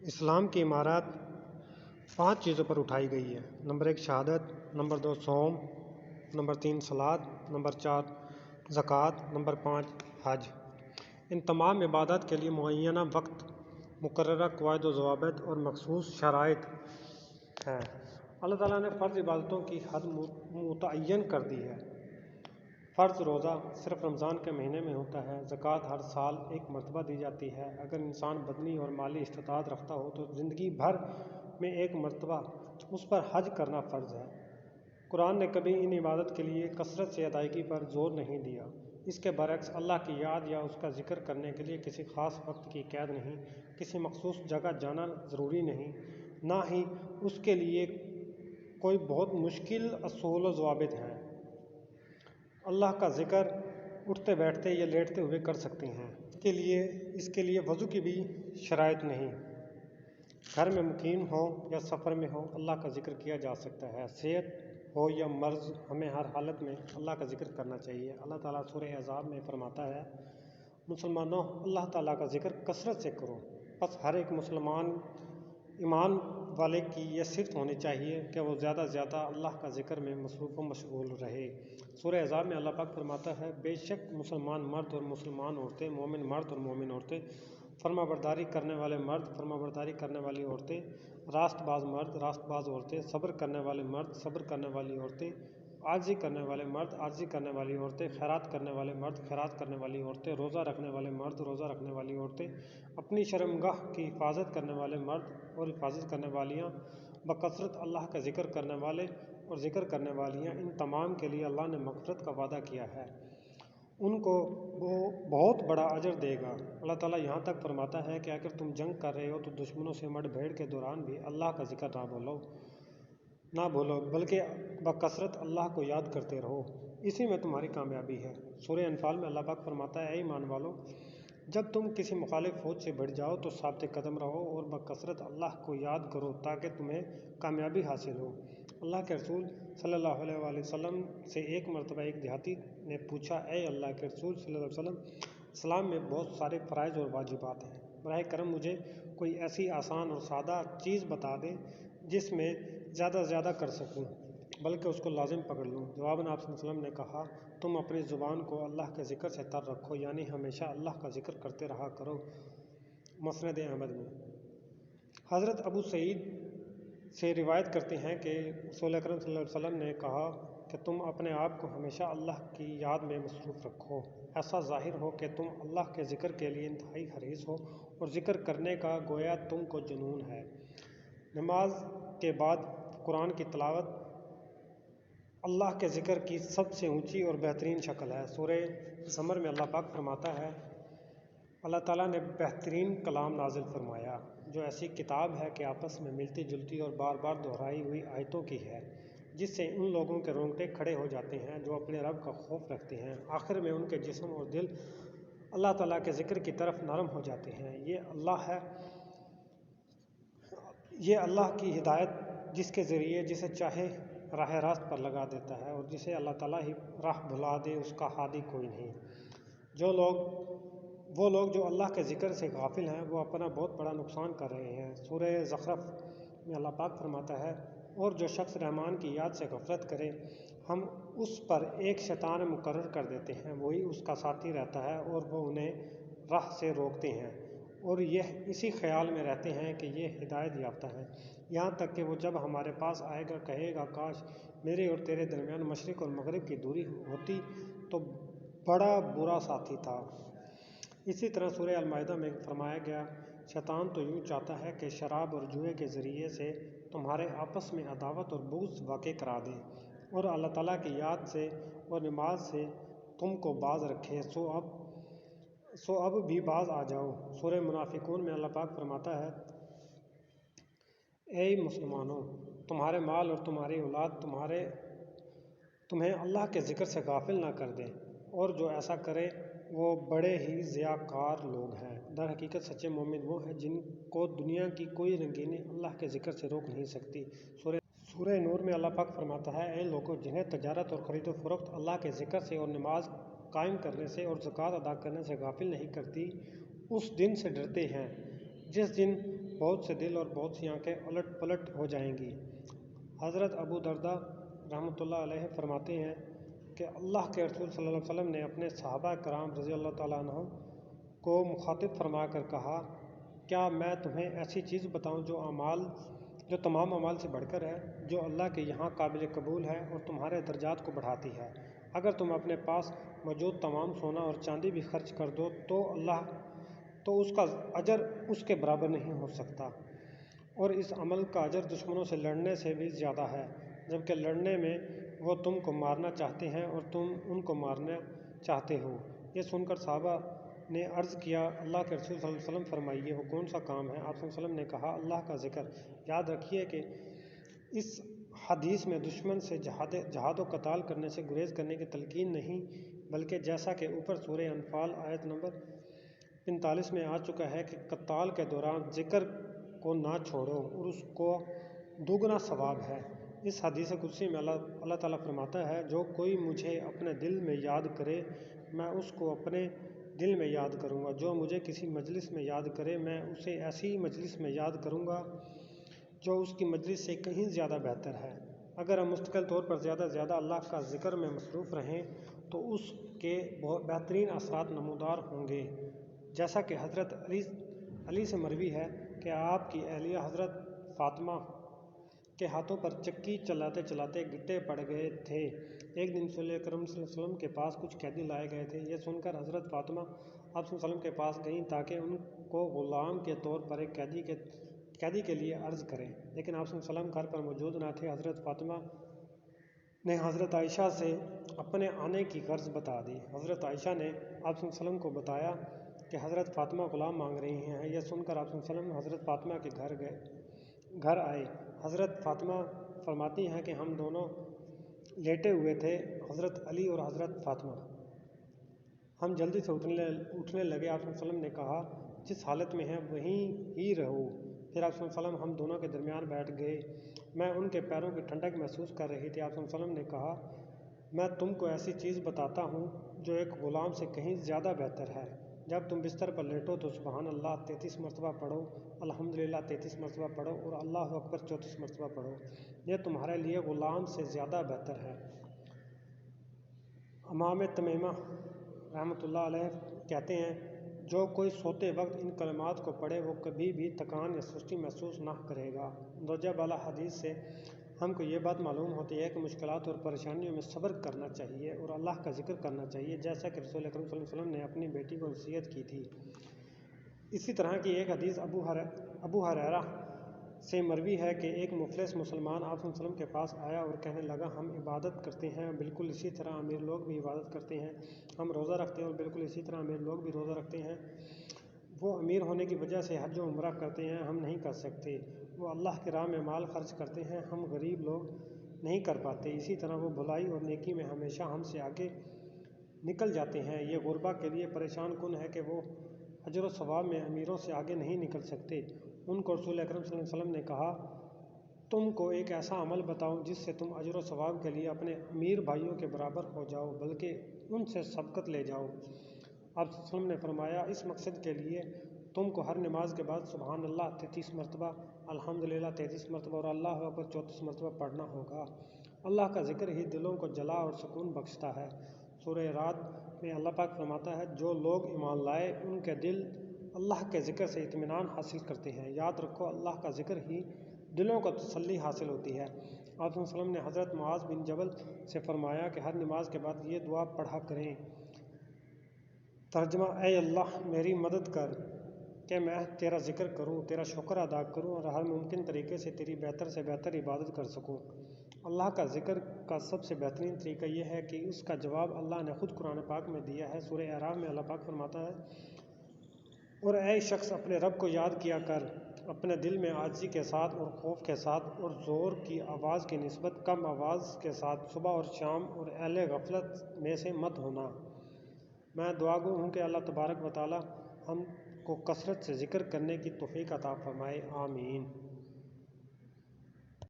اسلام کی عمارت 5 چیزوں پر اٹھائی گئی ہے۔ نمبر 1 شہادت، نمبر 2 صوم، نمبر 3 صلاۃ، نمبر 4 زکوٰۃ، نمبر 5 حج۔ ان تمام عبادات کے لیے معینہ وقت، مقررہ قواعد و ضوابط اور مخصوص شرائط ہیں۔ اللہ تعالیٰ نے فرض عبادتوں کی حد متعین کر دی ہے۔ فرض روزہ صرف رمضان کے مہینے میں ہوتا ہے۔ زکوٰۃ ہر سال ایک مرتبہ دی جاتی ہے۔ اگر انسان بدنی اور مالی استطاعت رکھتا ہو تو زندگی بھر میں ایک مرتبہ اس پر حج کرنا فرض ہے۔ قرآن نے کبھی ان عبادت کے لیے کثرت سے ادائیگی پر زور نہیں دیا۔ اس کے برعکس اللہ کی یاد یا اس کا ذکر کرنے کے لیے کسی خاص وقت کی قید نہیں، کسی مخصوص جگہ جانا ضروری نہیں، نہ ہی اس کے لیے کوئی بہت مشکل اصول و ضوابط ہیں۔ اللہ کا ذکر اٹھتے بیٹھتے یا لیٹتے ہوئے کر سکتے ہیں۔ اس کے لیے وضو کی بھی شرائط نہیں۔ گھر میں مقیم ہو یا سفر میں ہو اللہ کا ذکر کیا جا سکتا ہے۔ صحت ہو یا مرض، ہمیں ہر حالت میں اللہ کا ذکر کرنا چاہیے۔ اللہ تعالیٰ سورہ احزاب میں فرماتا ہے، مسلمانوں اللہ تعالیٰ کا ذکر کثرت سے کرو۔ بس ہر ایک مسلمان ایمان والے کی یہ صفت ہونی چاہیے کہ وہ زیادہ سے زیادہ اللہ کا ذکر میں مصروف و مشغول رہے۔ سورہ احزاب میں اللہ پاک فرماتا ہے، بے شک مسلمان مرد اور مسلمان عورتیں، مومن مرد اور مومن عورتیں، فرما برداری کرنے والے مرد، فرما برداری کرنے والی عورتیں، راست باز مرد، راست باز عورتیں، صبر کرنے والے مرد، صبر کرنے والی عورتیں، عاجزی کرنے والے مرد، عاجزی کرنے والی عورتیں، خیرات کرنے والے مرد، خیرات کرنے والی عورتیں، روزہ رکھنے والے مرد، روزہ رکھنے والی عورتیں، اپنی شرمگاہ کی حفاظت کرنے والے مرد اور حفاظت کرنے والیاں، بکثرت اللہ کا ذکر کرنے والے اور ذکر کرنے والیاں، ان تمام کے لیے اللہ نے مغفرت کا وعدہ کیا ہے، ان کو وہ بہت بڑا اجر دے گا۔ اللہ تعالیٰ یہاں تک فرماتا ہے کہ اگر تم جنگ کر رہے ہو تو دشمنوں سے مڈ بھیڑ کے دوران بھی اللہ کا ذکر نہ بھولو بلکہ بکثرت اللہ کو یاد کرتے رہو، اسی میں تمہاری کامیابی ہے۔ سورہ انفال میں اللہ پاک فرماتا ہے، اے ایمان والو، جب تم کسی مخالف فوج سے بھڑ جاؤ تو ثابت قدم رہو اور بکثرت اللہ کو یاد کرو تاکہ تمہیں کامیابی حاصل ہو۔ اللہ کے رسول صلی اللہ علیہ وآلہ وسلم سے ایک مرتبہ ایک دیہاتی نے پوچھا، اے اللہ کے رسول صلی اللہ علیہ وسلم، اسلام میں بہت سارے فرائض اور واجبات ہیں، براہ کرم مجھے کوئی ایسی آسان اور سادہ چیز بتا دیں جس میں زیادہ سے زیادہ کر سکوں بلکہ اس کو لازم پکڑ لوں۔ جواباً آپ صلی اللہ علیہ وسلم نے کہا، تم اپنی زبان کو اللہ کے ذکر سے تر رکھو، یعنی ہمیشہ اللہ کا ذکر کرتے رہا کرو۔ مسند احمد میں حضرت ابو سعید سے روایت کرتے ہیں کہ رسول اکرم صلی اللہ علیہ وسلم نے کہا کہ تم اپنے آپ کو ہمیشہ اللہ کی یاد میں مصروف رکھو، ایسا ظاہر ہو کہ تم اللہ کے ذکر کے لیے انتہائی حریص ہو اور ذکر کرنے کا گویا تم کو جنون ہے۔ نماز کے بعد قرآن کی تلاوت اللہ کے ذکر کی سب سے اونچی اور بہترین شکل ہے۔ سورہ زمر میں اللہ پاک فرماتا ہے، اللہ تعالیٰ نے بہترین کلام نازل فرمایا جو ایسی کتاب ہے کہ آپس میں ملتی جلتی اور بار بار دہرائی ہوئی آیتوں کی ہے، جس سے ان لوگوں کے رونگٹے کھڑے ہو جاتے ہیں جو اپنے رب کا خوف رکھتے ہیں، آخر میں ان کے جسم اور دل اللہ تعالیٰ کے ذکر کی طرف نرم ہو جاتے ہیں۔ یہ اللہ کی ہدایت جس کے ذریعے جسے چاہے راہ راست پر لگا دیتا ہے، اور جسے اللہ تعالیٰ ہی راہ بھلا دے اس کا ہادی کوئی نہیں۔ وہ لوگ جو اللہ کے ذکر سے غافل ہیں وہ اپنا بہت بڑا نقصان کر رہے ہیں۔ سورہ زخرف میں اللہ پاک فرماتا ہے، اور جو شخص رحمان کی یاد سے غفلت کرے ہم اس پر ایک شیطان مقرر کر دیتے ہیں، وہی اس کا ساتھی رہتا ہے اور وہ انہیں راہ سے روکتے ہیں اور یہ اسی خیال میں رہتے ہیں کہ یہ ہدایت یافتہ ہیں، یہاں تک کہ وہ جب ہمارے پاس آئے گا کہے گا، کاش میرے اور تیرے درمیان مشرق اور مغرب کی دوری ہوتی تو بڑا برا ساتھی تھا۔ اسی طرح سورہ المائدہ میں فرمایا گیا، شیطان تو یوں چاہتا ہے کہ شراب اور جوئے کے ذریعے سے تمہارے آپس میں عداوت اور بغض واقع کرا دے اور اللہ تعالیٰ کی یاد سے اور نماز سے تم کو باز رکھے، سو اب بھی باز آ جاؤ۔ سورہ منافقون میں اللہ پاک فرماتا ہے، اے مسلمانوں، تمہارے مال اور تمہاری اولاد تمہیں اللہ کے ذکر سے غافل نہ کر دیں، اور جو ایسا کرے وہ بڑے ہی ضیاءکار لوگ ہیں۔ در حقیقت سچے مومن وہ ہیں جن کو دنیا کی کوئی رنگینی اللہ کے ذکر سے روک نہیں سکتی۔ سورہ نور میں اللہ پاک فرماتا ہے، اے لوگو، جنہیں تجارت اور خرید و فروخت اللہ کے ذکر سے اور نماز قائم کرنے سے اور زکوٰۃ ادا کرنے سے غافل نہیں کرتی، اس دن سے ڈرتے ہیں جس دن بہت سے دل اور بہت سی آنکھیں الٹ پلٹ ہو جائیں گی۔ حضرت ابو درداء رحمۃ اللہ علیہ فرماتے ہیں کہ اللہ کے رسول صلی اللہ علیہ وسلم نے اپنے صحابہ کرام رضی اللہ تعالیٰ عنہ کو مخاطب فرما کر کہا، کیا میں تمہیں ایسی چیز بتاؤں جو تمام اعمال سے بڑھ کر ہے، جو اللہ کے یہاں قابل قبول ہے اور تمہارے درجات کو بڑھاتی ہے؟ اگر تم اپنے پاس موجود تمام سونا اور چاندی بھی خرچ کر دو تو اس کا اجر اس کے برابر نہیں ہو سکتا، اور اس عمل کا اجر دشمنوں سے لڑنے سے بھی زیادہ ہے، جبکہ لڑنے میں وہ تم کو مارنا چاہتے ہیں اور تم ان کو مارنا چاہتے ہو۔ یہ سن کر صحابہ نے عرض کیا، اللہ کے رسول صلی اللہ علیہ وسلم فرمائیے، وہ کون سا کام ہے؟ آپ صلی اللہ علیہ وسلم نے کہا، اللہ کا ذکر۔ یاد رکھیے کہ اس حدیث میں دشمن سے جہاد و قتال کرنے سے گریز کرنے کی تلقین نہیں، بلکہ جیسا کہ اوپر سورہ انفال آیت نمبر 45 میں آ چکا ہے کہ قتال کے دوران ذکر کو نہ چھوڑو اور اس کو دوگنا ثواب ہے۔ اس حدیث قدسی میں اللہ تعالیٰ فرماتا ہے، جو کوئی مجھے اپنے دل میں یاد کرے میں اس کو اپنے دل میں یاد کروں گا، جو مجھے کسی مجلس میں یاد کرے میں اسے ایسی مجلس میں یاد کروں گا جو اس کی مجلس سے کہیں زیادہ بہتر ہے۔ اگر ہم مستقل طور پر زیادہ سے زیادہ اللہ کا ذکر میں مصروف رہیں تو اس کے بہترین اثرات نمودار ہوں گے، جیسا کہ حضرت علی سے مروی ہے کہ آپ کی اہلیہ حضرت فاطمہ کے ہاتھوں پر چکی چلاتے چلاتے گٹے پڑ گئے تھے۔ ایک دن رسول اکرم صلی اللہ علیہ وسلم کے پاس کچھ قیدی لائے گئے تھے۔ یہ سن کر حضرت فاطمہ آپ صلی اللہ علیہ وسلم کے پاس گئیں تاکہ ان کو غلام کے طور پر ایک قیدی کے لیے عرض کریں، لیکن آپ صلی اللہ علیہ وسلم گھر پر موجود نہ تھے۔ حضرت فاطمہ نے حضرت عائشہ سے اپنے آنے کی غرض بتا دی۔ حضرت عائشہ نے آپ صلی اللہ علیہ وسلم کو بتایا کہ حضرت فاطمہ غلام مانگ رہی ہیں۔ یہ سن کر آپ صلی اللہ علیہ وسلم حضرت فاطمہ کے گھر آئے۔ حضرت فاطمہ فرماتی ہیں کہ ہم دونوں لیٹے ہوئے تھے، حضرت علی اور حضرت فاطمہ۔ ہم جلدی سے اٹھنے لگے۔ آپ صلی اللہ علیہ وسلم نے کہا، جس حالت میں ہیں وہیں ہی رہو۔ پھر آپ صلی اللہ علیہ وسلم ہم دونوں کے درمیان بیٹھ گئے۔ میں ان کے پیروں کی ٹھنڈک محسوس کر رہی تھی۔ آپ صلی اللہ علیہ وسلم نے کہا، میں تم کو ایسی چیز بتاتا ہوں جو ایک غلام سے کہیں زیادہ بہتر ہے۔ جب تم بستر پر لیٹو تو سبحان اللہ 33 مرتبہ پڑھو، الحمدللہ 33 مرتبہ پڑھو اور اللہ اکبر 34 مرتبہ پڑھو، یہ تمہارے لیے غلام سے زیادہ بہتر ہے۔ امام تمیمہ رحمۃ اللہ علیہ کہتے ہیں، جو کوئی سوتے وقت ان کلمات کو پڑھے وہ کبھی بھی تھکان یا سستی محسوس نہ کرے گا۔ درجہ بالا حدیث سے ہم کو یہ بات معلوم ہوتی ہے کہ مشکلات اور پریشانیوں میں صبر کرنا چاہیے اور اللہ کا ذکر کرنا چاہیے، جیسا کہ رسول اکرم صلی اللہ علیہ وسلم نے اپنی بیٹی کو نصیحت کی تھی۔ اسی طرح کی ایک حدیث ابو ہریرہ سے مروی ہے کہ ایک مفلس مسلمان آپ صلی اللہ علیہ وسلم کے پاس آیا اور کہنے لگا، ہم عبادت کرتے ہیں بالکل اسی طرح امیر لوگ بھی عبادت کرتے ہیں، ہم روزہ رکھتے ہیں اور بالکل اسی طرح امیر لوگ بھی روزہ رکھتے ہیں، وہ امیر ہونے کی وجہ سے حج و عمرہ کرتے ہیں، ہم نہیں کر سکتے، وہ اللہ کی راہ میں مال خرچ کرتے ہیں، ہم غریب لوگ نہیں کر پاتے، اسی طرح وہ بھلائی اور نیکی میں ہمیشہ ہم سے آگے نکل جاتے ہیں۔ یہ غربا کے لیے پریشان کن ہے کہ وہ اجر و ثواب میں امیروں سے آگے نہیں نکل سکتے۔ ان کو رسول اکرم صلی اللہ علیہ وسلم نے کہا، تم کو ایک ایسا عمل بتاؤں جس سے تم اجر و ثواب کے لیے اپنے امیر بھائیوں کے برابر ہو جاؤ، بلکہ ان سے سبقت لے جاؤ۔ آپ صلی اللہ علیہ وسلم نے فرمایا، اس مقصد کے لیے تم کو ہر نماز کے بعد سبحان اللہ 33 مرتبہ، الحمدللہ 33 مرتبہ اور اللہ اکبر 34 مرتبہ پڑھنا ہوگا۔ اللہ کا ذکر ہی دلوں کو جلا اور سکون بخشتا ہے۔ سورہ رعد میں اللہ پاک فرماتا ہے، جو لوگ ایمان لائے ان کے دل اللہ کے ذکر سے اطمینان حاصل کرتے ہیں۔ یاد رکھو، اللہ کا ذکر ہی دلوں کو تسلی حاصل ہوتی ہے۔ آپ صلی اللہ علیہ وسلم نے حضرت معاذ بن جبل سے فرمایا کہ ہر نماز کے بعد یہ دعا پڑھا کریں۔ ترجمہ: اے اللہ میری مدد کر کہ میں تیرا ذکر کروں، تیرا شکر ادا کروں اور ہر ممکن طریقے سے تیری بہتر سے بہتر عبادت کر سکوں۔ اللہ کا ذکر کا سب سے بہترین طریقہ یہ ہے کہ اس کا جواب اللہ نے خود قرآن پاک میں دیا ہے۔ سورہ اعراف میں اللہ پاک فرماتا ہے، اور اے شخص اپنے رب کو یاد کیا کر، اپنے دل میں عاجزی کے ساتھ اور خوف کے ساتھ اور زور کی آواز کی نسبت کم آواز کے ساتھ صبح اور شام، اور اہل غفلت میں سے مت ہونا۔ میں دعا گو ہوں کہ اللہ تبارک و تعالی ہم کو کثرت سے ذکر کرنے کی توفیق عطا فرمائے، آمین۔